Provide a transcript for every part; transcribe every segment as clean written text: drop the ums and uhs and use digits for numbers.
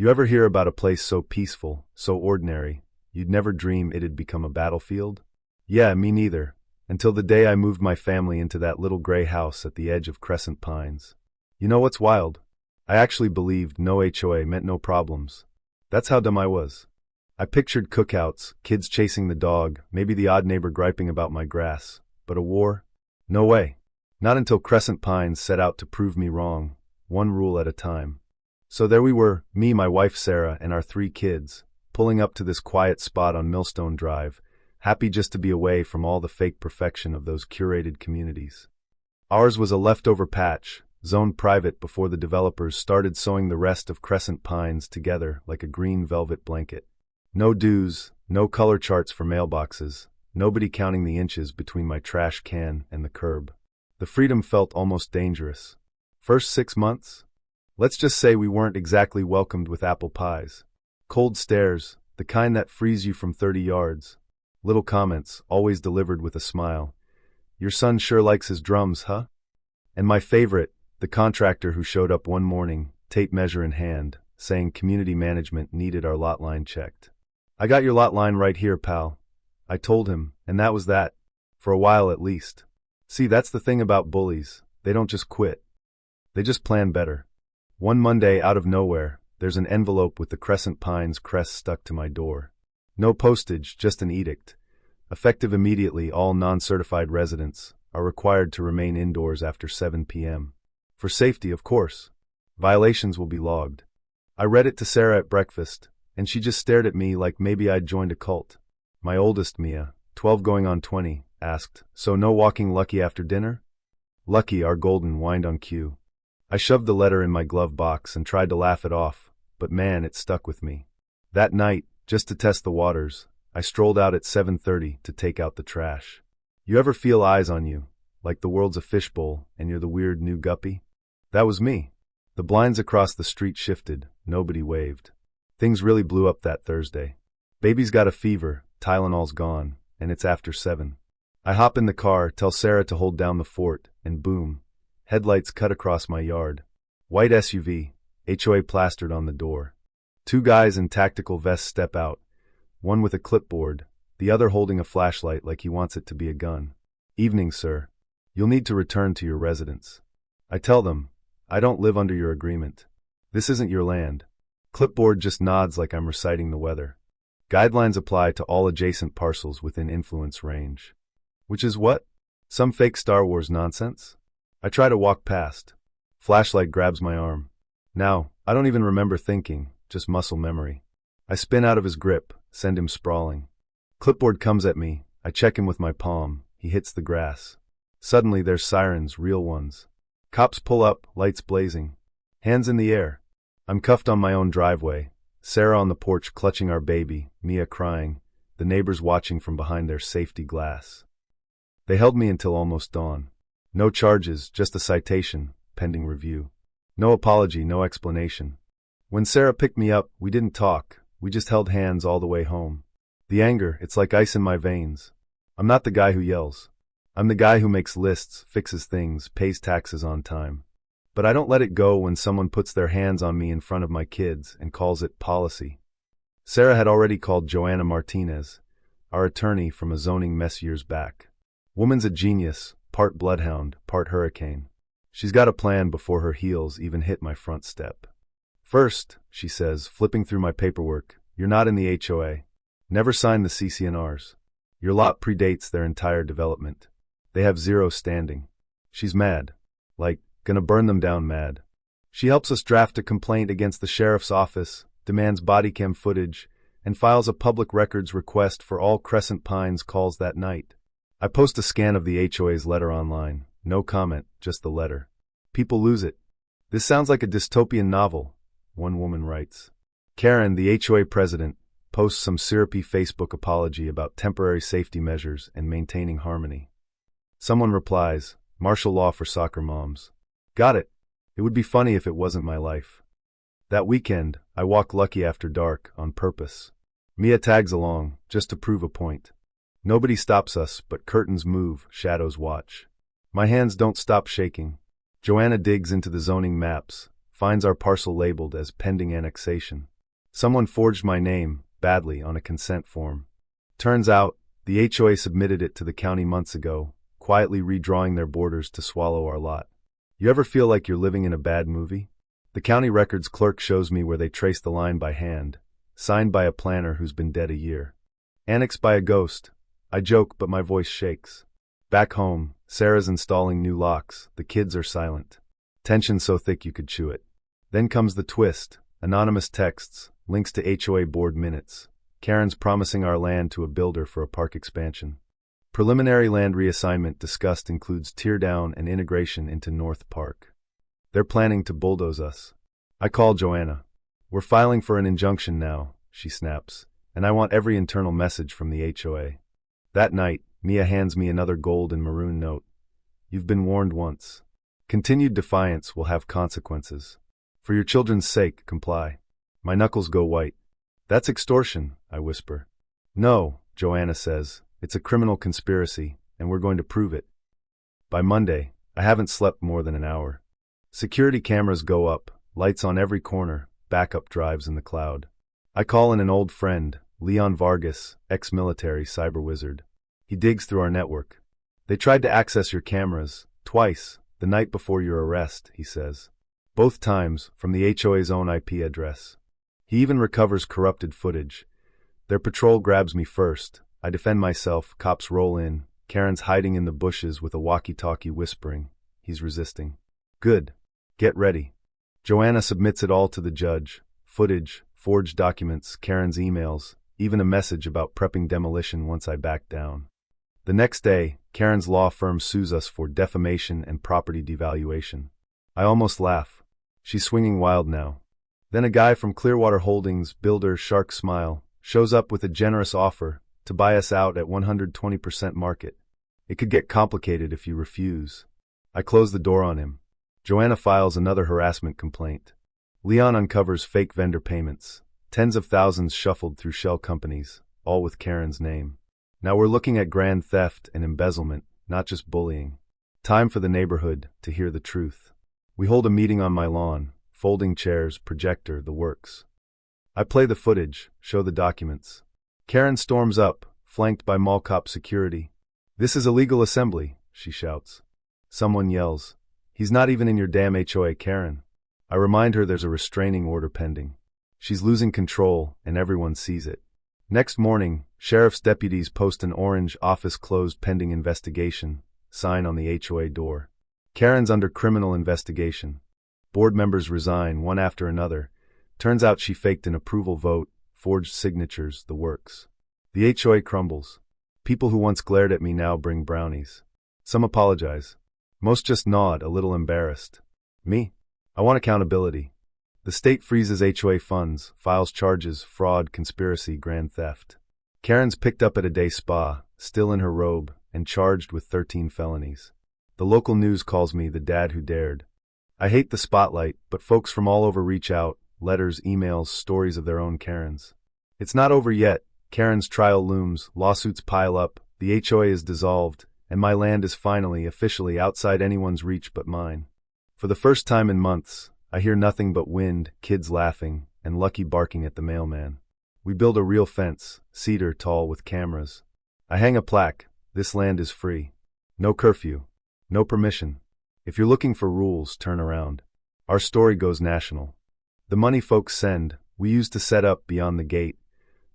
You ever hear about a place so peaceful, so ordinary, you'd never dream it'd become a battlefield? Yeah, me neither, until the day I moved my family into that little gray house at the edge of Crescent Pines. You know what's wild? I actually believed no HOA meant no problems. That's how dumb I was. I pictured cookouts, kids chasing the dog, maybe the odd neighbor griping about my grass. But a war? No way. Not until Crescent Pines set out to prove me wrong, one rule at a time. So there we were, me, my wife Sarah, and our 3 kids, pulling up to this quiet spot on Millstone Drive, happy just to be away from all the fake perfection of those curated communities. Ours was a leftover patch, zoned private before the developers started sewing the rest of Crescent Pines together like a green velvet blanket. No dues, no color charts for mailboxes, nobody counting the inches between my trash can and the curb. The freedom felt almost dangerous. First 6 months? Let's just say we weren't exactly welcomed with apple pies. Cold stares, the kind that freeze you from 30 yards. Little comments, always delivered with a smile. Your son sure likes his drums, huh? And my favorite, the contractor who showed up one morning, tape measure in hand, saying community management needed our lot line checked. I got your lot line right here, pal. I told him, and that was that. For a while at least. See, that's the thing about bullies. They don't just quit. They just plan better. One Monday, out of nowhere, there's an envelope with the Crescent Pines crest stuck to my door. No postage, just an edict. Effective immediately, all non-certified residents are required to remain indoors after 7 p.m. For safety, of course. Violations will be logged. I read it to Sarah at breakfast, and she just stared at me like maybe I'd joined a cult. My oldest, Mia, 12 going on 20, asked, "So no walking Lucky after dinner?" Lucky, our golden, whined on cue. I shoved the letter in my glove box and tried to laugh it off, but man, it stuck with me. That night, just to test the waters, I strolled out at 7:30 to take out the trash. You ever feel eyes on you, like the world's a fishbowl and you're the weird new guppy? That was me. The blinds across the street shifted, nobody waved. Things really blew up that Thursday. Baby's got a fever, Tylenol's gone, and it's after 7. I hop in the car, tell Sarah to hold down the fort, and boom, headlights cut across my yard. White SUV, HOA plastered on the door. 2 guys in tactical vests step out, one with a clipboard, the other holding a flashlight like he wants it to be a gun. "Evening, sir. You'll need to return to your residence." I tell them, "I don't live under your agreement. This isn't your land." Clipboard just nods like I'm reciting the weather. Guidelines apply to all adjacent parcels within influence range. Which is what? Some fake Star Wars nonsense? I try to walk past. Flashlight grabs my arm. Now, I don't even remember thinking, just muscle memory. I spin out of his grip, send him sprawling. Clipboard comes at me, I check him with my palm, he hits the grass. Suddenly there's sirens, real ones. Cops pull up, lights blazing. Hands in the air. I'm cuffed on my own driveway, Sarah on the porch clutching our baby, Mia crying, the neighbors watching from behind their safety glass. They held me until almost dawn. No charges, just a citation, pending review. No apology, no explanation. When Sarah picked me up, we didn't talk, we just held hands all the way home. The anger, it's like ice in my veins. I'm not the guy who yells. I'm the guy who makes lists, fixes things, pays taxes on time. But I don't let it go when someone puts their hands on me in front of my kids and calls it policy. Sarah had already called Joanna Martinez, our attorney from a zoning mess years back. Woman's a genius, part bloodhound, part hurricane. She's got a plan before her heels even hit my front step. "First," she says, flipping through my paperwork, "you're not in the HOA. Never signed the CC&Rs. Your lot predates their entire development. They have 0 standing." She's mad. Like, gonna burn them down mad. She helps us draft a complaint against the sheriff's office, demands bodycam footage, and files a public records request for all Crescent Pines calls that night. I post a scan of the HOA's letter online. No comment, just the letter. People lose it. "This sounds like a dystopian novel," one woman writes. Karen, the HOA president, posts some syrupy Facebook apology about temporary safety measures and maintaining harmony. Someone replies, "Martial law for soccer moms." Got it. It would be funny if it wasn't my life. That weekend, I walk Lucky after dark, on purpose. Mia tags along, just to prove a point. Nobody stops us, but curtains move, shadows watch. My hands don't stop shaking. Joanna digs into the zoning maps, finds our parcel labeled as pending annexation. Someone forged my name, badly, on a consent form. Turns out, the HOA submitted it to the county months ago, quietly redrawing their borders to swallow our lot. You ever feel like you're living in a bad movie? The county records clerk shows me where they traced the line by hand, signed by a planner who's been dead a year. Annexed by a ghost. I joke, but my voice shakes. Back home, Sarah's installing new locks. The kids are silent. Tension so thick you could chew it. Then comes the twist. Anonymous texts, links to HOA board minutes. Karen's promising our land to a builder for a park expansion. Preliminary land reassignment discussed includes teardown and integration into North Park. They're planning to bulldoze us. I call Joanna. We're filing for an injunction now, she snaps, and I want every internal message from the HOA. That night, Mia hands me another gold and maroon note. You've been warned once. Continued defiance will have consequences. For your children's sake, comply. My knuckles go white. That's extortion, I whisper. No, Joanna says. It's a criminal conspiracy, and we're going to prove it. By Monday, I haven't slept more than an hour. Security cameras go up, lights on every corner, backup drives in the cloud. I call in an old friend, Leon Vargas, ex-military cyber wizard. He digs through our network. They tried to access your cameras, twice, the night before your arrest, he says. Both times, from the HOA's own IP address. He even recovers corrupted footage. Their patrol grabs me first. I defend myself, cops roll in. Karen's hiding in the bushes with a walkie-talkie whispering. He's resisting. Good. Get ready. Joanna submits it all to the judge. Footage, forged documents, Karen's emails, even a message about prepping demolition once I back down. The next day, Karen's law firm sues us for defamation and property devaluation. I almost laugh. She's swinging wild now. Then a guy from Clearwater Holdings, builder Shark Smile, shows up with a generous offer to buy us out at 120% market. It could get complicated if you refuse. I close the door on him. Joanna files another harassment complaint. Leon uncovers fake vendor payments. Tens of thousands shuffled through shell companies, all with Karen's name. Now we're looking at grand theft and embezzlement, not just bullying. Time for the neighborhood to hear the truth. We hold a meeting on my lawn, folding chairs, projector, the works. I play the footage, show the documents. Karen storms up, flanked by mall cop security. This is illegal assembly, she shouts. Someone yells. He's not even in your damn HOA, Karen. I remind her there's a restraining order pending. She's losing control, and everyone sees it. Next morning, sheriff's deputies post an orange office closed pending investigation sign on the HOA door. Karen's under criminal investigation. Board members resign, one after another. Turns out she faked an approval vote, forged signatures, the works. The HOA crumbles. People who once glared at me now bring brownies. Some apologize. Most just nod, a little embarrassed. Me? I want accountability. The state freezes HOA funds, files charges, fraud, conspiracy, grand theft. Karen's picked up at a day spa, still in her robe, and charged with 13 felonies. The local news calls me the dad who dared. I hate the spotlight, but folks from all over reach out, letters, emails, stories of their own Karens. It's not over yet. Karen's trial looms, lawsuits pile up, the HOA is dissolved, and my land is finally, officially outside anyone's reach but mine. For the first time in months, I hear nothing but wind, kids laughing, and Lucky barking at the mailman. We build a real fence, cedar tall with cameras. I hang a plaque, this land is free. No curfew. No permission. If you're looking for rules, turn around. Our story goes national. The money folks send, we use to set up Beyond the Gate,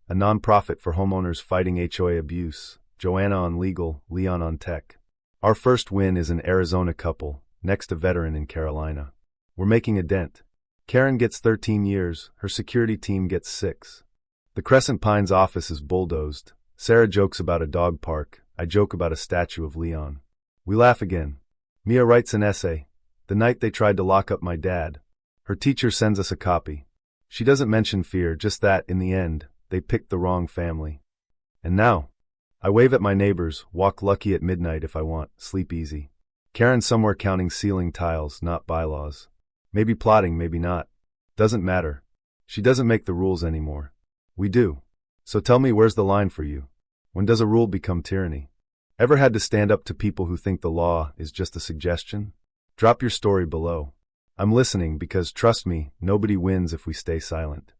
a non-profit for homeowners fighting HOA abuse. Joanna on legal, Leon on tech. Our first win is an Arizona couple, next a veteran in Carolina. We're making a dent. Karen gets 13 years, her security team gets 6. The Crescent Pines office is bulldozed. Sarah jokes about a dog park, I joke about a statue of Leon. We laugh again. Mia writes an essay, the night they tried to lock up my dad. Her teacher sends us a copy. She doesn't mention fear, just that, in the end, they picked the wrong family. And now, I wave at my neighbors, walk lucky at midnight if I want, sleep easy. Karen's somewhere counting ceiling tiles, not bylaws. Maybe plotting, maybe not. Doesn't matter. She doesn't make the rules anymore. We do. So tell me, where's the line for you? When does a rule become tyranny? Ever had to stand up to people who think the law is just a suggestion? Drop your story below. I'm listening because, trust me, nobody wins if we stay silent.